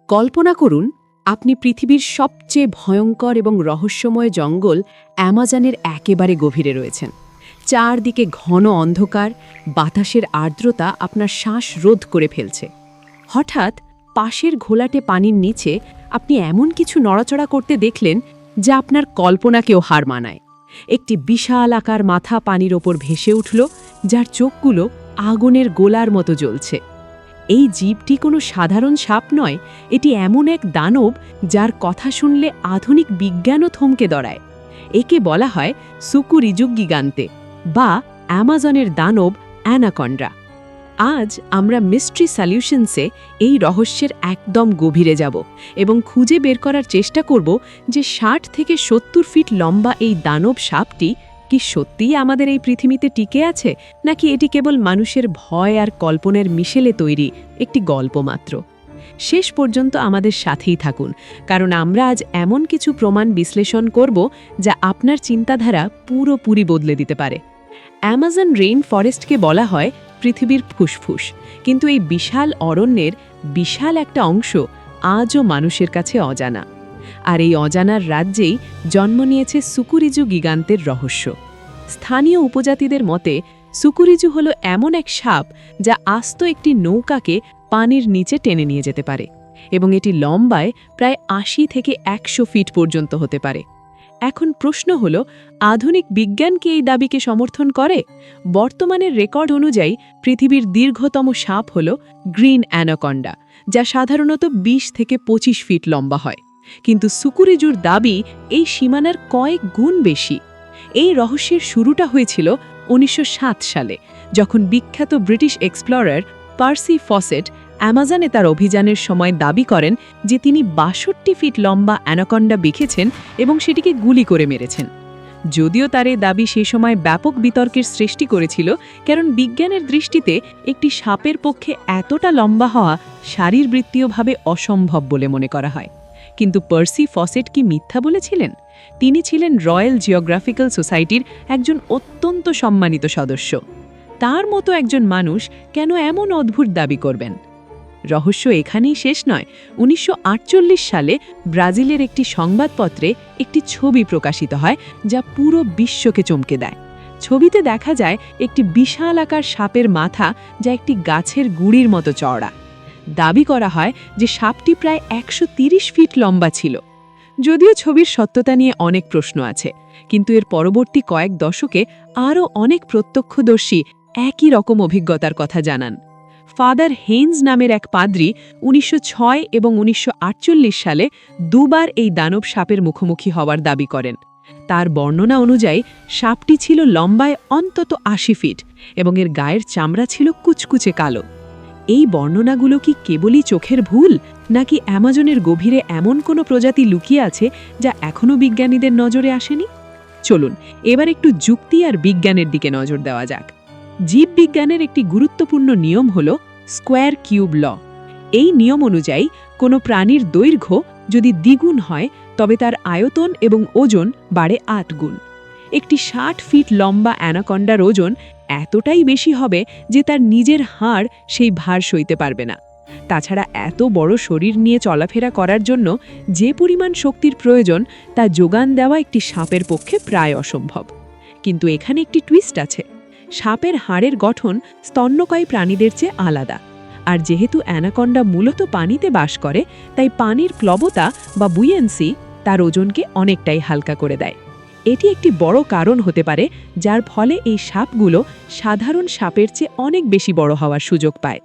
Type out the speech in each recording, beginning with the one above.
কল্পনা করুন আপনি পৃথিবীর সবচেয়ে ভয়ঙ্কর এবং রহস্যময় জঙ্গল অ্যামাজনের একেবারে গভীরে রয়েছেন। চারদিকে ঘন অন্ধকার, বাতাসের আর্দ্রতা আপনার শ্বাস রোধ করে ফেলছে। হঠাৎ পাশের ঘোলাটে পানির নিচে আপনি এমন কিছু নড়াচড়া করতে দেখলেন যা আপনার কল্পনাকেও হার মানায়। একটি বিশাল আকার মাথা পানির ওপর ভেসে উঠল, যার চোখগুলো আগুনের গোলার মতো জ্বলছে। এই জীবটি কোনো সাধারণ সাপ নয়, এটি এমন এক দানব যার কথা শুনলে আধুনিক বিজ্ঞানও থমকে দাঁড়ায়। একে বলা হয় সুকুরিজু গিগান্তে বা অ্যামাজনের দানব অ্যানাকন্ডা। আজ আমরা মিস্ট্রি সলিউশনসে এই রহস্যের একদম গভীরে যাব এবং খুঁজে বের করার চেষ্টা করব যে ৬০ থেকে ৭০ ফিট লম্বা এই দানব সাপটি কি সত্যিই আমাদের এই পৃথিবীতে টিকে আছে, নাকি এটি কেবল মানুষের ভয় আর কল্পনার মিশেলে তৈরি একটি গল্প মাত্র। শেষ পর্যন্ত আমাদের সাথেই থাকুন, কারণ আমরা আজ এমন কিছু প্রমাণ বিশ্লেষণ করব যা আপনার চিন্তাধারা পুরোপুরি বদলে দিতে পারে। অ্যামাজন রেইন ফরেস্টকে বলা হয় পৃথিবীর ফুসফুস, কিন্তু এই বিশাল অরণ্যের বিশাল একটা অংশ আজও মানুষের কাছে অজানা। আর এই অজানার রাজ্যেই জন্ম নিয়েছে সুকুরিজু গিগান্তের রহস্য। স্থানীয় উপজাতিদের মতে সুকুরিজু হলো এমন এক সাপ যা আস্ত একটি নৌকাকে পানির নিচে টেনে নিয়ে যেতে পারে, এবং এটি লম্বায় প্রায় ৮০ থেকে ১০০ ফিট পর্যন্ত হতে পারে। এখন প্রশ্ন হল, আধুনিক বিজ্ঞান কি এই দাবিকে সমর্থন করে? বর্তমানের রেকর্ড অনুযায়ী পৃথিবীর দীর্ঘতম সাপ হল গ্রিন অ্যানাকন্ডা, যা সাধারণত ২০ থেকে ২৫ ফিট লম্বা হয়। কিন্তু সুকুরিজুর দাবি এই সীমানার কয়েক গুণ বেশি। এই রহস্যের শুরুটা হয়েছিল ১৯০৭ সালে, যখন বিখ্যাত ব্রিটিশ এক্সপ্লোরার পার্সি ফসেট অ্যামাজনে তার অভিযানের সময় দাবি করেন যে তিনি ৬২ ফিট লম্বা অ্যানাকন্ডা দেখেছেন এবং সেটিকে গুলি করে মেরেছেন। যদিও তার এই দাবি সেই সময় ব্যাপক বিতর্কের সৃষ্টি করেছিল, কারণ বিজ্ঞানের দৃষ্টিতে একটি সাপের পক্ষে এতটা লম্বা হওয়া শারীরবৃত্তীয়ভাবে অসম্ভব বলে মনে করা হয়। কিন্তু পার্সি ফসেট কি মিথ্যা বলেছিলেন? তিনি ছিলেন রয়্যাল জিওগ্রাফিক্যাল সোসাইটির একজন অত্যন্ত সম্মানিত সদস্য। তার মতো একজন মানুষ কেন এমন অদ্ভুত দাবি করবেন? রহস্য এখানেই শেষ নয়। ১৯৪৮ সালে ব্রাজিলের একটি সংবাদপত্রে একটি ছবি প্রকাশিত হয় যা পুরো বিশ্বকে চমকে দেয়। ছবিতে দেখা যায় একটি বিশাল আকার সাপের মাথা, যা একটি গাছের গুঁড়ির মতো চওড়া। দাবি করা হয় যে সাপটি প্রায় ১৩০ ফিট লম্বা ছিল। যদিও ছবির সত্যতা নিয়ে অনেক প্রশ্ন আছে, কিন্তু এর পরবর্তী কয়েক দশকে আরও অনেক প্রত্যক্ষদর্শী একই রকম অভিজ্ঞতার কথা জানান। ফাদার হেইনস নামের এক পাদ্রী ১৯০৬ এবং ১৯৪৮ সালে দুবার এই দানব সাপের মুখোমুখি হওয়ার দাবি করেন। তার বর্ণনা অনুযায়ী সাপটি ছিল লম্বায় অন্তত ৮০ ফিট এবং এর গায়ের চামড়া ছিল কুচকুচে কালো। এই বর্ণনাগুলো কি কেবলই চোখের ভুল, নাকি অ্যামাজনের গভীরে এমন কোনো প্রজাতি লুকিয়ে আছে যা এখনও বিজ্ঞানীদের নজরে আসেনি? চলুন এবার একটু যুক্তি আর বিজ্ঞানের দিকে নজর দেওয়া যাক। জীববিজ্ঞানের একটি গুরুত্বপূর্ণ নিয়ম হল স্কোয়ার কিউব ল। এই নিয়ম অনুযায়ী কোনো প্রাণীর দৈর্ঘ্য যদি দ্বিগুণ হয়, তবে তার আয়তন এবং ওজন বাড়ে ৮ গুণ। একটি ৬০ ফিট লম্বা অ্যানাকন্ডার ওজন এতটাই বেশি হবে যে তার নিজের হাড় সেই ভার সইতে পারবে না। তাছাড়া এত বড় শরীর নিয়ে চলাফেরা করার জন্য যে পরিমাণ শক্তির প্রয়োজন তা যোগান দেওয়া একটি সাপের পক্ষে প্রায় অসম্ভব। কিন্তু এখানে একটি টুইস্ট আছে। সাপের হাড়ের গঠন স্তন্যকায়ী প্রাণীদের চেয়ে আলাদা, আর যেহেতু অ্যানাকন্ডা মূলত পানিতে বাস করে, তাই পানির প্লবতা বা বুয়েন্সি তার ওজনকে অনেকটাই হালকা করে দেয়। এটি একটি বড় কারণ হতে পারে যার ফলে এই সাপগুলো সাধারণ সাপের চেয়ে অনেক বেশি বড় হওয়ার সুযোগ পায়।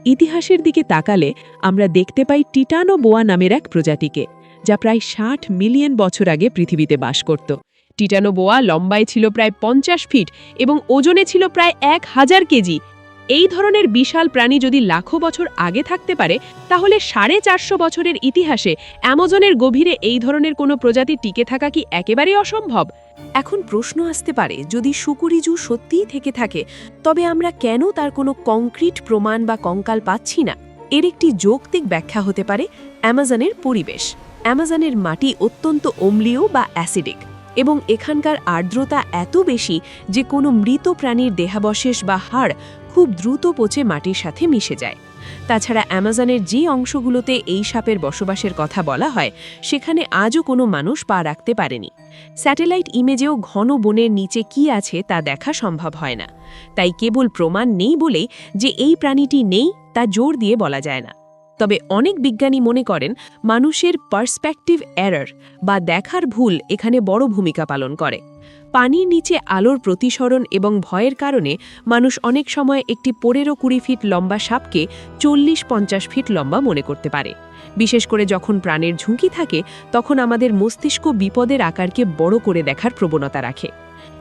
ইতিহাসের দিকে তাকালে আমরা দেখতে পাই টিটানো বোয়া নামের এক প্রজাতিকে, যা প্রায় ৬০ মিলিয়ন বছর আগে পৃথিবীতে বাস করত। টিটানো বোয়া লম্বায় ছিল প্রায় ৫০ ফিট এবং ওজনে ছিল প্রায় ১,০০০ কেজি। এই ধরনের বিশাল প্রাণী যদি লাখো বছর আগে থাকতে পারে, তাহলে ৪৫০ বছরের ইতিহাসে অ্যামাজনের গভীরে এই ধরনের কোনো প্রজাতি টিকে থাকা কি একেবারেই অসম্ভব? এখন প্রশ্ন আসতে পারে, যদি সুকুরিজু সত্যিই থেকে থাকে, তবে আমরা কেন তার কোনো কংক্রিট প্রমাণ বা কঙ্কাল পাচ্ছি না? এর একটি যৌক্তিক ব্যাখ্যা হতে পারে অ্যামাজনের পরিবেশ। অ্যামাজনের মাটি অত্যন্ত অম্লীয় বা অ্যাসিডিক, এবং এখানকার আর্দ্রতা এত বেশি যে কোনো মৃত প্রাণীর দেহাবশেষ বা হাড় খুব দ্রুত পচে মাটির সাথে মিশে যায়। তাছাড়া অ্যামাজনের যে অংশগুলোতে এই সাপের বসবাসের কথা বলা হয় সেখানে আজও কোনো মানুষ পা রাখতে পারেনি। স্যাটেলাইট ইমেজেও ঘন বনের নিচে কি আছে তা দেখা সম্ভব হয় না। তাই কেবল প্রমাণ নেই বলেই যে এই প্রাণীটি নেই তা জোর দিয়ে বলা যায় না। তবে অনেক বিজ্ঞানী মনে করেন মানুষের পার্সপেক্টিভ এরর বা দেখার ভুল এখানে বড় ভূমিকা পালন করে। পানির নিচে আলোর প্রতিসরণ এবং ভয়ের কারণে মানুষ অনেক সময় একটি 15-20 ফিট লম্বা সাপকে 40-50 ফিট লম্বা মনে করতে পারে। বিশেষ করে যখন প্রাণের ঝুঁকি থাকে তখন আমাদের মস্তিষ্ক বিপদের আকারকে বড় করে দেখার প্রবণতা রাখে।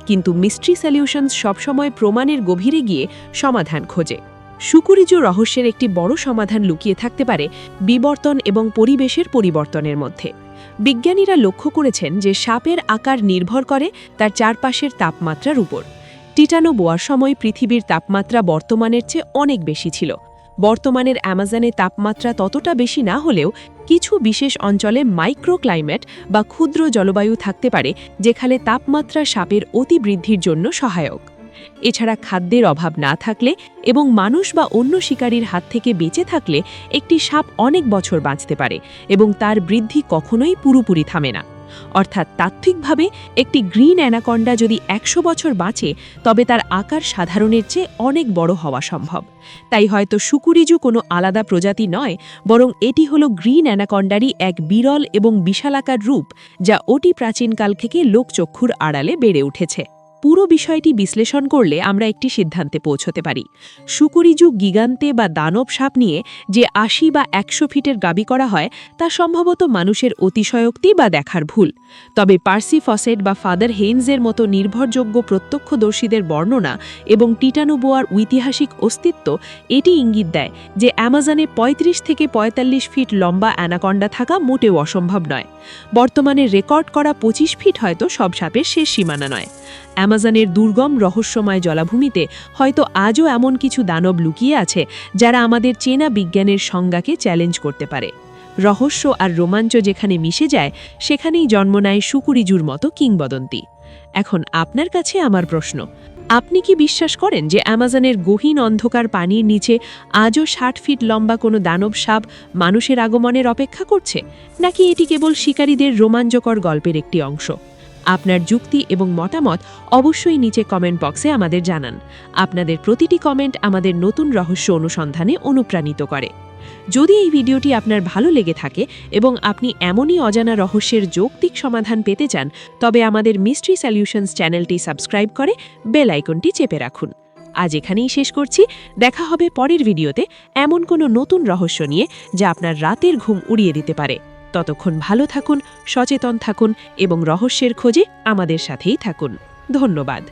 কিন্তু মিস্ট্রি সলিউশনস সবসময় প্রমাণের গভীরে গিয়ে সমাধান খোঁজে। শুকুরিজু রহস্যের একটি বড় সমাধান লুকিয়ে থাকতে পারে বিবর্তন এবং পরিবেশের পরিবর্তনের মধ্যে। বিজ্ঞানীরা লক্ষ্য করেছেন যে সাপের আকার নির্ভর করে তার চারপাশের তাপমাত্রার উপর। টিটানো বোয়ার সময় পৃথিবীর তাপমাত্রা বর্তমানের চেয়ে অনেক বেশি ছিল। বর্তমানের অ্যামাজনে তাপমাত্রা ততটা বেশি না হলেও কিছু বিশেষ অঞ্চলে মাইক্রোক্লাইমেট বা ক্ষুদ্র জলবায়ু থাকতে পারে যেখানে তাপমাত্রা সাপের অতিবৃদ্ধির জন্য সহায়ক। এছাড়া খাদ্যের অভাব না থাকলে এবং মানুষ বা অন্য শিকারীর হাত থেকে বেঁচে থাকলে একটি সাপ অনেক বছর বাঁচতে পারে এবং তার বৃদ্ধি কখনোই পুরোপুরি থামে না। অর্থাৎ তাত্ত্বিকভাবে একটি গ্রিন অ্যানাকন্ডা যদি 100 বছর বাঁচে তবে তার আকার সাধারণের চেয়ে অনেক বড় হওয়া সম্ভব। তাই হয়তো শুকুরিজু কোনো আলাদা প্রজাতি নয়, বরং এটি হলো গ্রিন অ্যানাকন্ডারই এক বিরল এবং বিশালাকার রূপ যা অতি প্রাচীনকাল থেকে লোকচক্ষুর আড়ালে বেড়ে উঠেছে। পুরো বিষয়টি বিশ্লেষণ করলে আমরা একটি সিদ্ধান্তে পৌঁছতে পারি। শুকুরিজু গিগান্তে বা দানব সাপ নিয়ে যে 80 বা 100 ফিটের দাবি করা হয় তা সম্ভবত মানুষের অতিশয়োক্তি বা দেখার ভুল। তবে পার্সি ফসেট বা ফাদার হেইনসের মতো নির্ভরযোগ্য প্রত্যক্ষদর্শীদের বর্ণনা এবং টিটানো বোয়ার ঐতিহাসিক অস্তিত্ব এটি ইঙ্গিত দেয় যে অ্যামাজনে 35 থেকে 45 ফিট লম্বা অ্যানাকন্ডা থাকা মোটেও অসম্ভব নয়। বর্তমানে রেকর্ড করা 25 ফিট হয়তো সব সাপের শেষ সীমানা নয়। অ্যামাজনের দুর্গম রহস্যময় জলাভূমিতে হয়তো আজও এমন কিছু দানব লুকিয়ে আছে যারা আমাদের চেনা বিজ্ঞানের সংজ্ঞাকে চ্যালেঞ্জ করতে পারে। রহস্য আর রোমাঞ্চ যেখানে মিশে যায় সেখানেই জন্ম নেয় শুকুরিজুর মতো কিংবদন্তি। এখন আপনার কাছে আমার প্রশ্ন, আপনি কি বিশ্বাস করেন যে অ্যামাজনের গহীন অন্ধকার পানির নিচে আজও 60 ফিট লম্বা কোনো দানব সাপ মানুষের আগমনের অপেক্ষা করছে, নাকি এটি কেবল শিকারীদের রোমাঞ্চকর গল্পের একটি অংশ? আপনার যুক্তি এবং মতামত অবশ্যই নিচে কমেন্ট বক্সে আমাদের জানান। আপনাদের প্রতিটি কমেন্ট আমাদের নতুন রহস্য অনুসন্ধানে অনুপ্রাণিত করে। যদি এই ভিডিওটি আপনার ভালো লেগে থাকে এবং আপনি এমনই অজানা রহস্যের যৌক্তিক সমাধান পেতে চান তবে আমাদের মিস্ট্রি সলিউশনস চ্যানেলটি সাবস্ক্রাইব করে বেল আইকনটি চেপে রাখুন। আজ এখানেই শেষ করছি। দেখা হবে পরের ভিডিওতে এমন কোনো নতুন রহস্য নিয়ে যা আপনার রাতের ঘুম উড়িয়ে দিতে পারে। ততক্ষণ ভালো থাকুন, সচেতন থাকুন এবং রহস্যের খোঁজে আমাদের সাথেই থাকুন। ধন্যবাদ।